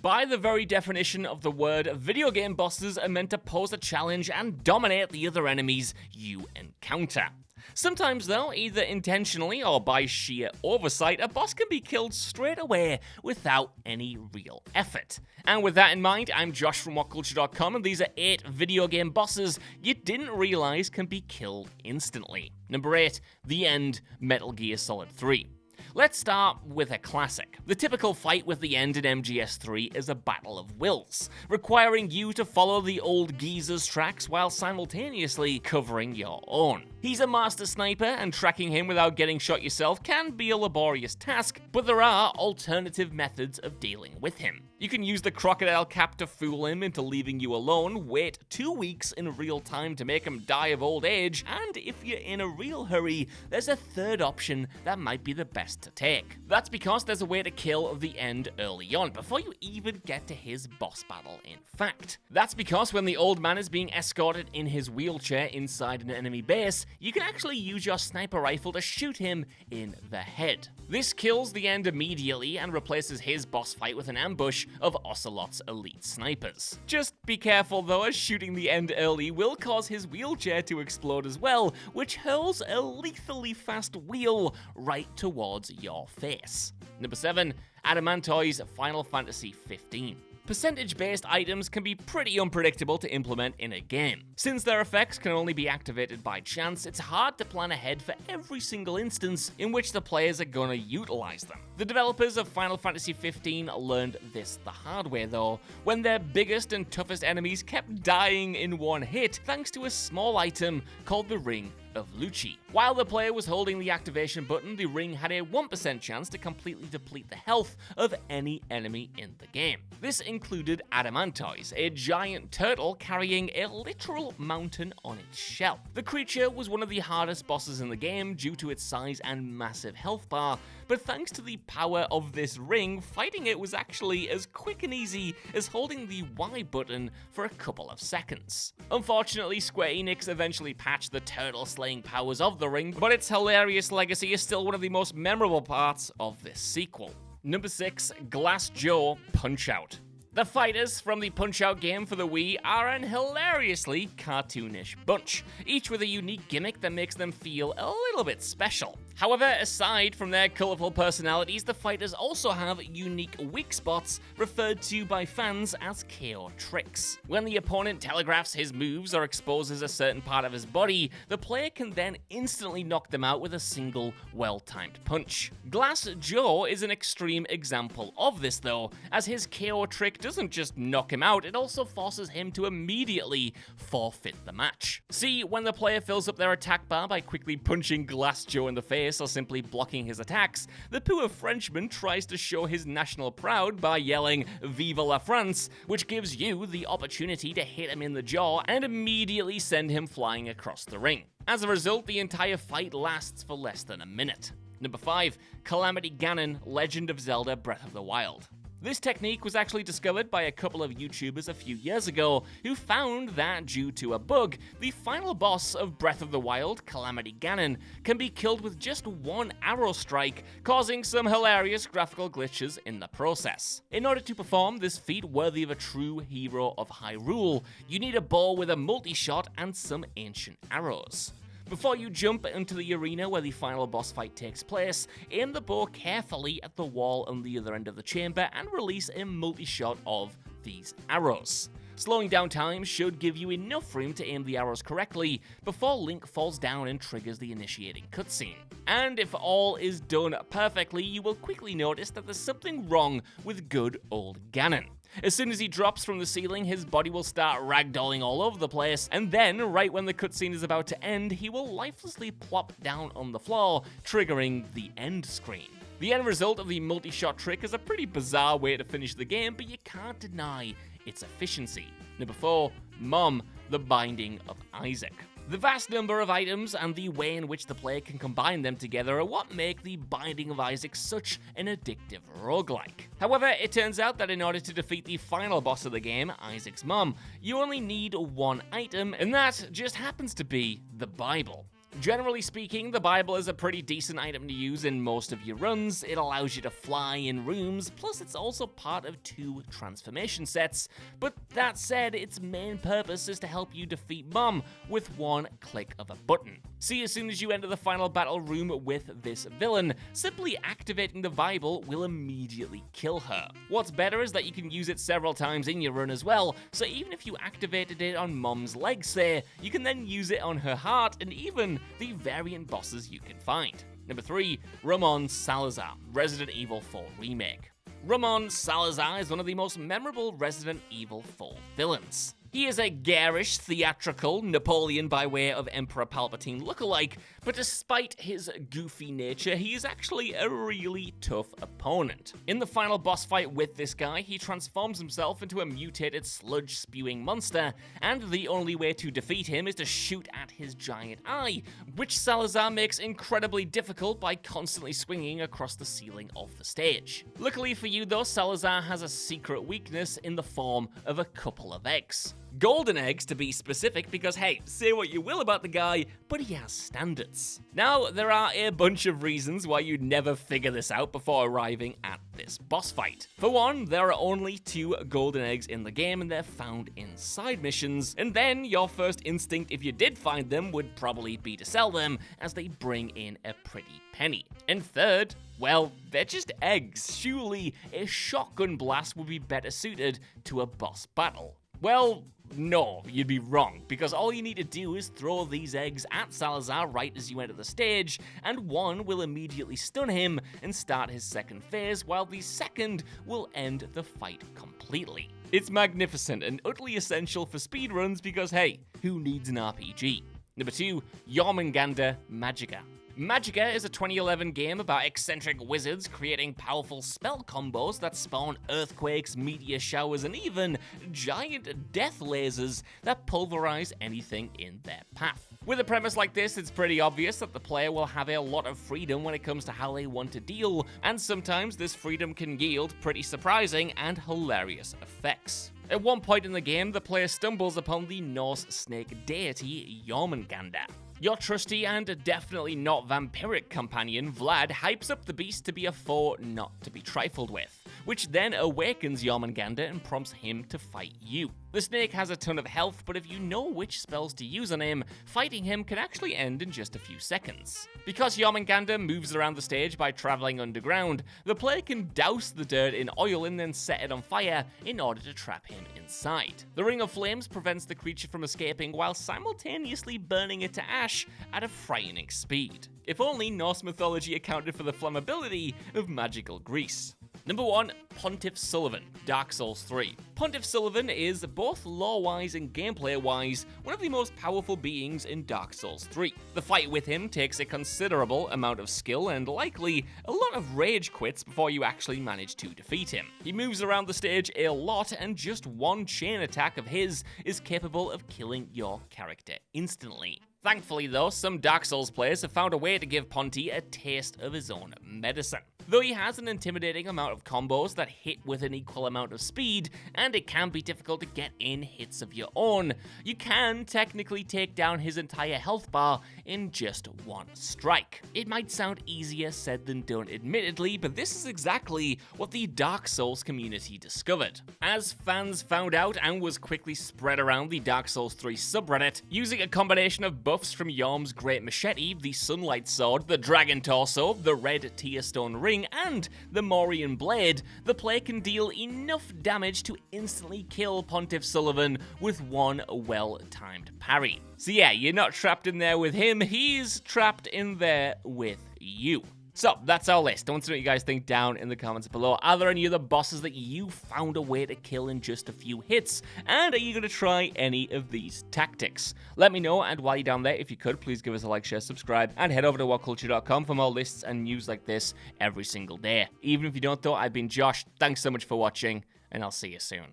By the very definition of the word, video game bosses are meant to pose a challenge and dominate the other enemies you encounter. Sometimes though, either intentionally or by sheer oversight, a boss can be killed straight away without any real effort. And with that in mind, I'm Josh from WhatCulture.com, and these are 8 video game bosses you didn't realize can be killed instantly. Number 8, The End, Metal Gear Solid 3. Let's start with a classic. The typical fight with the End in MGS3 is a battle of wills, requiring you to follow the old geezer's tracks while simultaneously covering your own. He's a master sniper, and tracking him without getting shot yourself can be a laborious task, but there are alternative methods of dealing with him. You can use the crocodile cap to fool him into leaving you alone, wait 2 weeks in real time to make him die of old age, and if you're in a real hurry, there's a third option that might be the best to take. That's because there's a way to kill the End early on, before you even get to his boss battle, in fact. That's because when the old man is being escorted in his wheelchair inside an enemy base, you can actually use your sniper rifle to shoot him in the head. This kills the End immediately and replaces his boss fight with an ambush of Ocelot's elite snipers. Just be careful though, as shooting the End early will cause his wheelchair to explode as well, which hurls a lethally fast wheel right towards your face. Number 7, Adamantoy's Final Fantasy 15. Percentage-based items can be pretty unpredictable to implement in a game. Since their effects can only be activated by chance, it's hard to plan ahead for every single instance in which the players are going to utilize them. The developers of Final Fantasy 15 learned this the hard way though, when their biggest and toughest enemies kept dying in one hit thanks to a small item called the Ring of Lucci. While the player was holding the activation button, the ring had a 1% chance to completely deplete the health of any enemy in the game. This included Adamantoys, a giant turtle carrying a literal mountain on its shell. The creature was one of the hardest bosses in the game due to its size and massive health bar, but thanks to the power of this ring, fighting it was actually as quick and easy as holding the Y button for a couple of seconds. Unfortunately, Square Enix eventually patched the turtle slaying powers of the ring, but its hilarious legacy is still one of the most memorable parts of this sequel. Number 6, Glass Joe Punch-Out. The fighters from the Punch-Out game for the Wii are an hilariously cartoonish bunch, each with a unique gimmick that makes them feel a little bit special. However, aside from their colourful personalities, the fighters also have unique weak spots referred to by fans as KO tricks. When the opponent telegraphs his moves or exposes a certain part of his body, the player can then instantly knock them out with a single well-timed punch. Glass Joe is an extreme example of this though, as his KO trick doesn't just knock him out, it also forces him to immediately forfeit the match. See, when the player fills up their attack bar by quickly punching Glass Joe in the face or simply blocking his attacks, the poor Frenchman tries to show his national pride by yelling "Vive la France," which gives you the opportunity to hit him in the jaw and immediately send him flying across the ring. As a result, the entire fight lasts for less than a minute. Number 5, Calamity Ganon, Legend of Zelda Breath of the Wild. This technique was actually discovered by a couple of YouTubers a few years ago who found that due to a bug, the final boss of Breath of the Wild, Calamity Ganon, can be killed with just one arrow strike, causing some hilarious graphical glitches in the process. In order to perform this feat worthy of a true hero of Hyrule, you need a bow with a multi-shot and some ancient arrows. Before you jump into the arena where the final boss fight takes place, aim the bow carefully at the wall on the other end of the chamber and release a multi-shot of these arrows. Slowing down time should give you enough room to aim the arrows correctly before Link falls down and triggers the initiating cutscene. And if all is done perfectly, you will quickly notice that there's something wrong with good old Ganon. As soon as he drops from the ceiling, his body will start ragdolling all over the place, and then, right when the cutscene is about to end, he will lifelessly plop down on the floor, triggering the end screen. The end result of the multi-shot trick is a pretty bizarre way to finish the game, but you can't deny its efficiency. Number 4, Mom, The Binding of Isaac. The vast number of items and the way in which the player can combine them together are what make The Binding of Isaac such an addictive roguelike. However, it turns out that in order to defeat the final boss of the game, Isaac's mom, you only need one item, and that just happens to be the Bible. Generally speaking, the Bible is a pretty decent item to use in most of your runs. It allows you to fly in rooms, plus it's also part of 2 transformation sets. But that said, its main purpose is to help you defeat Mom with one click of a button. See, as soon as you enter the final battle room with this villain, simply activating the Bible will immediately kill her. What's better is that you can use it several times in your run as well, so even if you activated it on Mom's legs, say, you can then use it on her heart and even the variant bosses you can find. Number 3, Ramon Salazar, Resident Evil 4 Remake. Ramon Salazar is one of the most memorable Resident Evil 4 villains. He is a garish, theatrical Napoleon by way of Emperor Palpatine lookalike, but despite his goofy nature, he is actually a really tough opponent. In the final boss fight with this guy, he transforms himself into a mutated sludge-spewing monster, and the only way to defeat him is to shoot at his giant eye, which Salazar makes incredibly difficult by constantly swinging across the ceiling of the stage. Luckily for you though, Salazar has a secret weakness in the form of a couple of eggs. Golden eggs, to be specific, because hey, say what you will about the guy, but he has standards. Now, there are a bunch of reasons why you'd never figure this out before arriving at this boss fight. For one, there are only 2 golden eggs in the game, and they're found in side missions, and then your first instinct, if you did find them, would probably be to sell them, as they bring in a pretty penny. And third, well, they're just eggs. Surely a shotgun blast would be better suited to a boss battle. Well, no, you'd be wrong, because all you need to do is throw these eggs at Salazar right as you enter the stage, and one will immediately stun him and start his second phase, while the second will end the fight completely. It's magnificent and utterly essential for speedruns because hey, who needs an RPG? Number 2, Jormungandr Magicka. Magicka is a 2011 game about eccentric wizards creating powerful spell combos that spawn earthquakes, meteor showers, and even giant death lasers that pulverize anything in their path. With a premise like this, it's pretty obvious that the player will have a lot of freedom when it comes to how they want to deal, and sometimes this freedom can yield pretty surprising and hilarious effects. At one point in the game, the player stumbles upon the Norse snake deity Jormungandr. Your trusty and definitely not vampiric companion, Vlad, hypes up the beast to be a foe not to be trifled with, which then awakens Jormungandr and prompts him to fight you. The snake has a ton of health, but if you know which spells to use on him, fighting him can actually end in just a few seconds. Because Jormungandr moves around the stage by traveling underground, the player can douse the dirt in oil and then set it on fire in order to trap him inside. The Ring of Flames prevents the creature from escaping while simultaneously burning it to ash at a frightening speed. If only Norse mythology accounted for the flammability of magical grease. Number 1, Pontiff Sulyvahn, Dark Souls 3. Pontiff Sulyvahn is, both lore-wise and gameplay-wise, one of the most powerful beings in Dark Souls 3. The fight with him takes a considerable amount of skill and likely a lot of rage quits before you actually manage to defeat him. He moves around the stage a lot, and just one chain attack of his is capable of killing your character instantly. Thankfully though, some Dark Souls players have found a way to give Ponty a taste of his own medicine. Though he has an intimidating amount of combos that hit with an equal amount of speed, and it can be difficult to get in hits of your own, you can technically take down his entire health bar in just one strike. It might sound easier said than done admittedly, but this is exactly what the Dark Souls community discovered. As fans found out and was quickly spread around the Dark Souls 3 subreddit, using a combination of buffs from Yhorm's Great Machete, the Sunlight Sword, the Dragon Torso, the Red Tearstone Ring, and the Morian Blade, the player can deal enough damage to instantly kill Pontiff Sulyvahn with one well-timed parry. So yeah, you're not trapped in there with him, he's trapped in there with you. So, that's our list. I want to know what you guys think down in the comments below. Are there any other bosses that you found a way to kill in just a few hits? And are you going to try any of these tactics? Let me know, and while you're down there, if you could, please give us a like, share, subscribe, and head over to WhatCulture.com for more lists and news like this every single day. Even if you don't though, I've been Josh. Thanks so much for watching, and I'll see you soon.